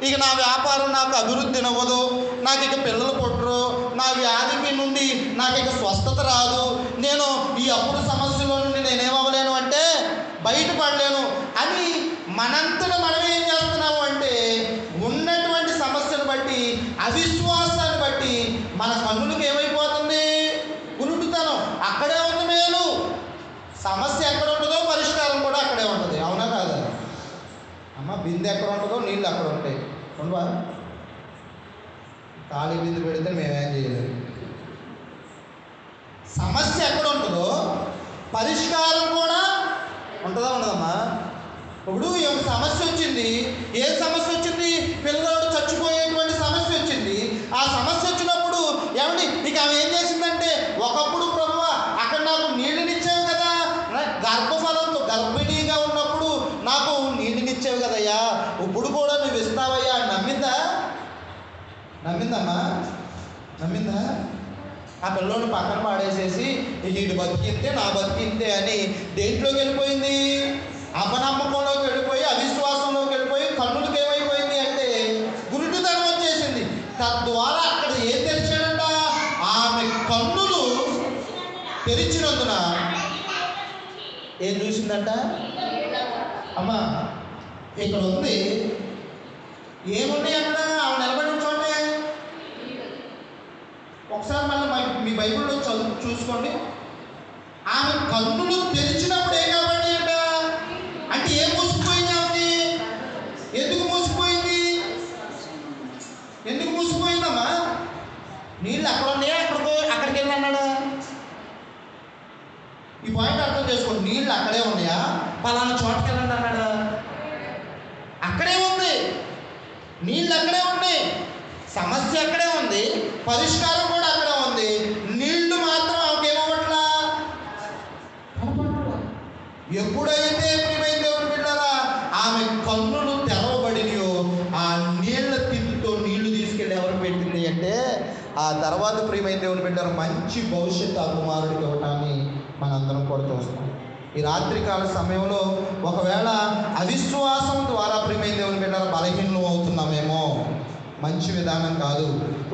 ఇక నా వ్యాపారం నాకు అభివృద్ధి అవ్వదు, నాకు ఇక పిల్లలు పుట్టరు, నా వ్యాధికి నుండి నాకు ఇక స్వస్థత రాదు, నేను ఈ అప్పుడు సమస్యలో నుండి నేనేమవ్వలేను అంటే బయటపడలేను అని మనంతట మనం ఏం చేస్తున్నాము అంటే ఉన్నటువంటి సమస్యను బట్టి, అవిశ్వాసాన్ని బట్టి మన కన్నులకు ఏమైపోతుంది? గురుడుతనం. అక్కడే ఉంది మేలు. సమస్య ఎక్కడ ఉంటుందో పరిష్కారం కూడా అక్కడే ఉంటుంది. అవునా కాదా అమ్మ? బిందె ఎక్కడ ఉంటుందో నీళ్ళు అక్కడ ఉంటాయి. ఉండవా? ఖాళీ బిందె పెడితే మేమేం చేయలేదు. సమస్య ఎక్కడ ఉంటుందో పరిష్కారం కూడా ఉంటుందా ఉండదమ్మా? ఇప్పుడు ఈ ఒక సమస్య వచ్చింది. ఏ సమస్య వచ్చింది? పిల్లవాడు చచ్చిపోయేటువంటి సమస్య వచ్చింది. ఆ సమస్య వచ్చినప్పుడు ఏమండి ఇక ఆమె ఏం చేసిందంటే, ఒకప్పుడు ప్రభువా అక్కడ నాకు నీళ్ళనిచ్చావు కదా, గర్భఫలంతో గర్భిణీగా ఉన్నప్పుడు నాకు నీళ్ళనిచ్చావు కదయ్యా, ఇప్పుడు కూడా నువ్వు ఇస్తావయ్యా అని నమ్మిందమ్మా? ఆ పిల్లోని పక్కన పాడేసేసి వీడు బతికింతే నా బతికింతే అని దేంట్లోకి వెళ్ళిపోయింది? అపనమ్మకంలోకి వెళ్ళిపోయి, అవిశ్వాసంలోకి వెళ్ళిపోయి, కన్నులకు ఏమైపోయింది అంటే గురుడి తెరిచినందున ఏం చూసిందంట అమ్మా? ఇక్కడ ఉంది, ఏమున్నాయి అక్కడ? ఆమె నిలబడిన చోటే. ఒకసారి మళ్ళీ మీ బైబిల్లో చూసుకోండి. ఆమె కన్నులు తెరిచినప్పుడు ఏం కాబట్టి అంటే ఏం మూసిపోయింది ఆమెకి? ఎందుకు మూసిపోయింది? ఎందుకు మూసిపోయిందమ్మా? నీళ్ళు అక్కడ ఉన్నాయా, అక్కడికి వెళ్ళి అన్నాడా? ఈ పాయింట్ అర్థం చేసుకోండి. నీళ్ళు అక్కడే ఉన్నాయా, పలానా చోటుకి వెళ్ళండి అన్నాడా? అక్కడే ఉంది, నీళ్ళు అక్కడే ఉన్నాయి, సమస్య అక్కడే ఉంది, పరిష్కారం కూడా అక్కడే ఉంది. నీళ్లు మాత్రం ఆమెకేమవట్లా. ఎప్పుడైతే ప్రియమైన దేవుని బిడ్డలారా ఆమె కన్నులు తెరవబడినయో, ఆ నీళ్ల తిండితో నీళ్లు తీసుకెళ్ళి ఎవరు పెట్టింది అంటే ఆ తర్వాత ప్రియమైన దేవుని బిడ్డలారా మంచి భవిష్యత్తు ఆ కుమారుడికి ఇవ్వటాన్ని మనందరం కూడా చూస్తాం. ఈ రాత్రికాల సమయంలో ఒకవేళ అవిశ్వాసం ద్వారా ప్రియమైన దేవుని బిడ్డలారా బలహీనం అవుతున్నామేమో, మంచి విధానం కాదు.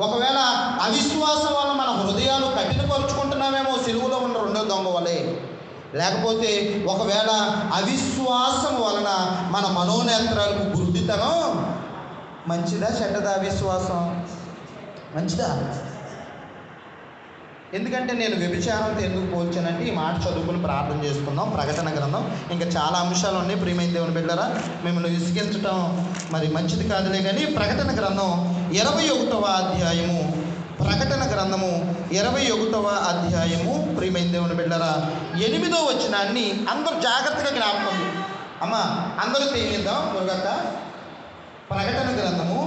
ఒకవేళ అవిశ్వాసం వల్ల మన హృదయాలు కఠినపరుచుకుంటున్నామేమో, సిలువలో ఉన్న రెండో దొంగ వలె. లేకపోతే ఒకవేళ అవిశ్వాసం వలన మన మనోనేత్రాలకు గుర్తితనం. మంచిదా చెడ్డదా అవిశ్వాసం? మంచిదా? ఎందుకంటే నేను వ్యభిచారంతో ఎందుకు పోల్చానంటే ఈ మాట చదువుకుని ప్రార్థన చేసుకుందాం. ప్రకటన గ్రంథం ఇంకా చాలా అంశాలు ఉన్నాయి ప్రియమైన దేవుని బిడ్డలారా, మిమ్మల్ని విసిగించడం మరి మంచిది కాదులే. కానీ ప్రకటన గ్రంథం 21వ అధ్యాయము, ప్రకటన గ్రంథము 21వ అధ్యాయము ప్రియమైన దేవుని బిడ్డలారా 8వ వచనాన్ని అందరూ జాగ్రత్తగా జ్ఞాపకం. అమ్మా అందరూ తెలియద్దాం దుర్గక్క. ప్రకటన గ్రంథము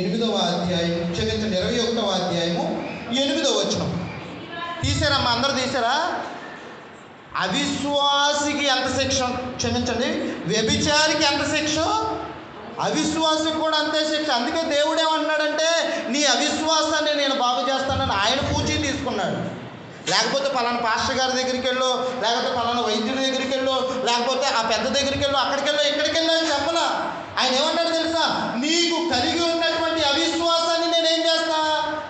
8వ అధ్యాయం, క్షమించండి 21వ అధ్యాయము 8వ వచనం తీసారమ్మా? అందరూ తీసారా? అవిశ్వాసికి ఎంత శిక్ష, క్షమించండి వ్యభిచారికి ఎంత శిక్ష, అవిశ్వాసికి కూడా అంతే శిక్ష. అందుకే దేవుడు ఏమంటున్నాడంటే నీ అవిశ్వాసాన్ని నేను బాగు చేస్తానని ఆయన పూచి తీసుకున్నాడు. లేకపోతే పలానా పాస్టర్ గారి దగ్గరికి వెళ్ళు, లేకపోతే పలానా వైద్యుడి దగ్గరికి వెళ్ళు, లేకపోతే ఆ పెద్ద దగ్గరికి వెళ్ళు, అక్కడికి వెళ్ళు, ఇక్కడికి వెళ్ళు అని చెప్పలా. ఆయన ఏమన్నాడు తెలుసా? నీకు కలిగి ఉన్నటువంటి అవిశ్వాసాన్ని నేనేం చేస్తా?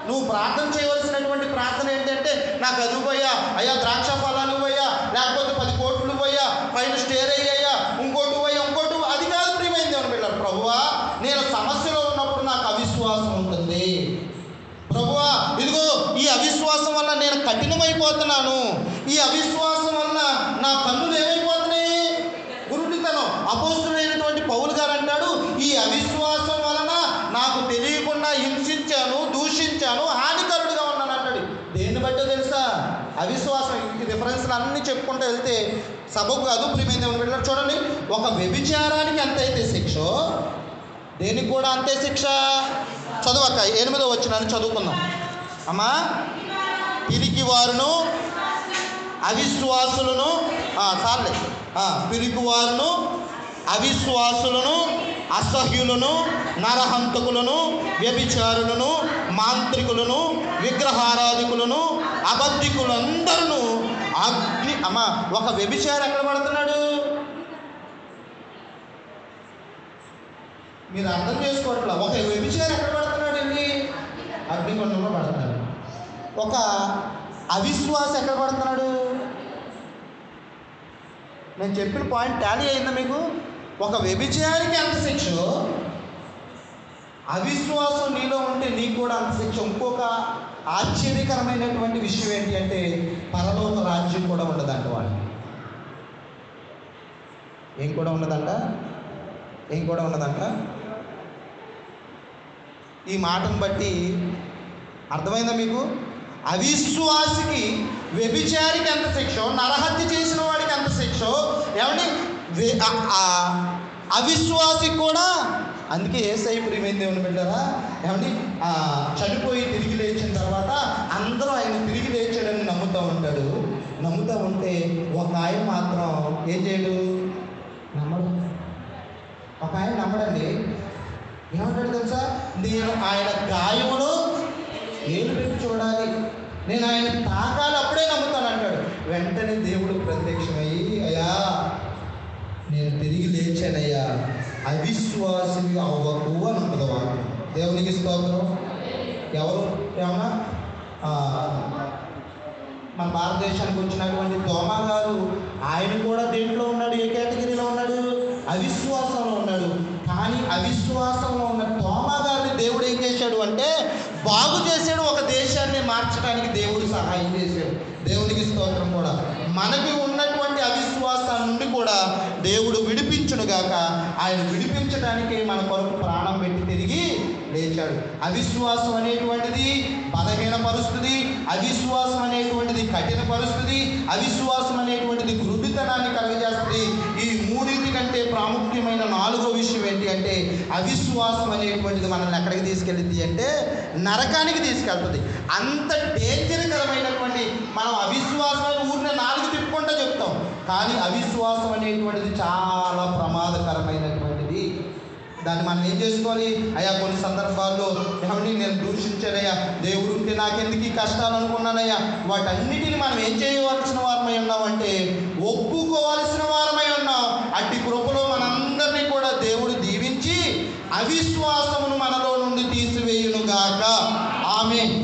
నువ్వు ప్రార్థన చేయవలసినటువంటి ప్రార్థన ఏంటంటే నాకు అది పోయా, అయ్యా ద్రాక్ష ఫలాలు పోయా, లేకపోతే 10 కోట్లు పోయా, పైన స్టేర్ అయ్యా, ఇంకోటి పోయా, ఇంకోటి. అది కాదు ప్రియమైన దేవుని బిడ్డలారా. ప్రభువా నేను సమస్యలో ఉన్నప్పుడు నాకు అవిశ్వాసం ఉంటుంది. ప్రభువా ఇదిగో ఈ అవిశ్వాసం వల్ల నేను కఠినమైపోతున్నాను, ఈ అవిశ్వాసం వల్ల నా కన్నులు ఏమైపోతున్నాయి? గురుడితనం. అపోస్తులైనటువంటి పౌలు గారు అంటాడు, ఈ అవిశ్వాసం వలన నాకు తెలియకుండా హింసించాను, దూషించాను, హానికరుడుగా ఉన్నాను అంటాడు. దేన్ని బట్టో తెలుసా? అవిశ్వాసం. ఈ రిఫరెన్స్లు అన్నీ చెప్పుకుంటూ వెళ్తే సభకు కాదు ప్రియమైన దేవుని బిడ్డలారా. చూడండి, ఒక వ్యభిచారానికి ఎంతైతే శిక్ష, దేనికి కూడా అంతే శిక్ష. చదువక్క 8వ వచనాన్ని చదువుకుందాం అమ్మా. పిరికి వారును అవిశ్వాసులను, చాలే, పిరికి వారును అవిశ్వాసులను, అసహ్యులను, నరహంతకులను, వ్యభిచారులను, మాంత్రికులను, విగ్రహారాధికులను, అబద్ధికులందరూ అగ్ని. అమ్మా ఒక వ్యభిచారి ఎక్కడ పడుతున్నాడు? మీరు అర్థం చేసుకోవట్లా. ఒక వ్యభిచారి ఎక్కడ పడుతున్నాడు అండి? అగ్నిగుండంలో పడుతున్నాడు. ఒక అవిశ్వాసం ఎక్కడ పడుతున్నాడు? నేను చెప్పిన పాయింట్ టాలీ అయిందా మీకు? ఒక వ్యభిచారికి అంత శిక్ష, అవిశ్వాసం నీలో ఉంటే నీకు కూడా అంత శిక్ష. ఇంకొక ఆశ్చర్యకరమైనటువంటి విషయం ఏంటి అంటే పరలోక రాజ్యం కూడా ఉండదంట వాడికి. ఏం కూడా ఉండదంట? ఏం కూడా ఉండదంట? ఈ మాటను బట్టి అర్థమైందా మీకు? అవిశ్వాసికి, వ్యభిచారికి ఎంత శిక్ష, నరహత్య చేసిన వాడికి ఎంత శిక్ష, ఏమండి అవిశ్వాసికి కూడా. అందుకే యేసయ్య ప్రియమైన దేవుని బిడ్డలారా ఏమండి చనిపోయి తిరిగి లేచిన తర్వాత అందరూ ఆయన తిరిగి లేచాడని నమ్ముతూ ఉంటాడు. నమ్ముతూ ఉంటే ఒక ఆయన మాత్రం ఏం చేయడు? నమ్మడు. ఒక ఆయన నమ్మడండి. ఏమంటాడు తెలుసా? నేను ఆయన గాయమును ఏలు పెట్టి చూడాలి, నేను ఆయన తాకాలి, అప్పుడే నమ్ముతాను అంటాడు. వెంటనే దేవుడు ప్రత్యక్షమయ్యి, అయ్యా నేను తిరిగి లేచానయ్యా, అవిశ్వాసిని అవ్వకు అని ఉంటుంది వాడు. దేవునికి స్తోత్రం. ఎవరు ఏమన్నా మన భారతదేశానికి వచ్చినటువంటి తోమా గారు, ఆయన కూడా దేంట్లో ఉన్నాడు? ఏ కేటగిరీలో ఉన్నాడు? అవిశ్వాసంలో ఉన్నాడు. కానీ అవిశ్వాసంలో ఉన్న తోమా గారిని దేవుడు ఏం చేశాడు అంటే బాగు చేశాడు. ఒక దేశాన్ని మార్చడానికి దేవుడు సహాయం చేశాడు. దేవునికి స్తోత్రం. కూడా మనకి ఉన్నటువంటి అవిశ్వాసం నుండి కూడా దేవుడు విడిపించునుగాక. ఆయన విడిపించడానికి మన కొరకు ప్రాణం పెట్టి తిరిగి లేచాడు. అవిశ్వాసం అనేటువంటిది బలహీన పరిస్థితి, అవిశ్వాసం అనేటువంటిది కఠిన పరిస్థితి, అవిశ్వాసం అనేటువంటిది గురుడితనాన్ని కలుగజేస్తుంది. ఈ మూడింటి కంటే ప్రాముఖ్యమైన నాలుగో విషయం ఏంటి అంటే అవిశ్వాసం అనేటువంటిది మనల్ని ఎక్కడికి తీసుకెళ్ళింది అంటే నరకానికి తీసుకెళ్తుంది. అంత డేంజర్కరమైనటువంటి, మనం అవిశ్వాసమైన ఊరిని నాలుగు తిప్పుకుంటూ చెప్తాం, కానీ అవిశ్వాసం అనేటువంటిది చాలా ప్రమాదకరమైనటువంటిది. దాన్ని మనం ఏం చేసుకోవాలి? అయ్యా కొన్ని సందర్భాల్లో ఏమండి నేను దూషించానయ్యా, దేవుడు ఉంటే నాకెందుకు ఈ కష్టాలు అనుకున్నానయ్యా, వాటన్నిటిని మనం ఏం చేయవలసిన వారమై ఉన్నామంటే ఒప్పుకోవాల్సిన వారమై ఉన్నాం. అట్టి కృపలో మనందరినీ కూడా దేవుడు దీవించి అవిశ్వాసమును మనలో నుండి తీసివేయునుగాక. ఆమేన్.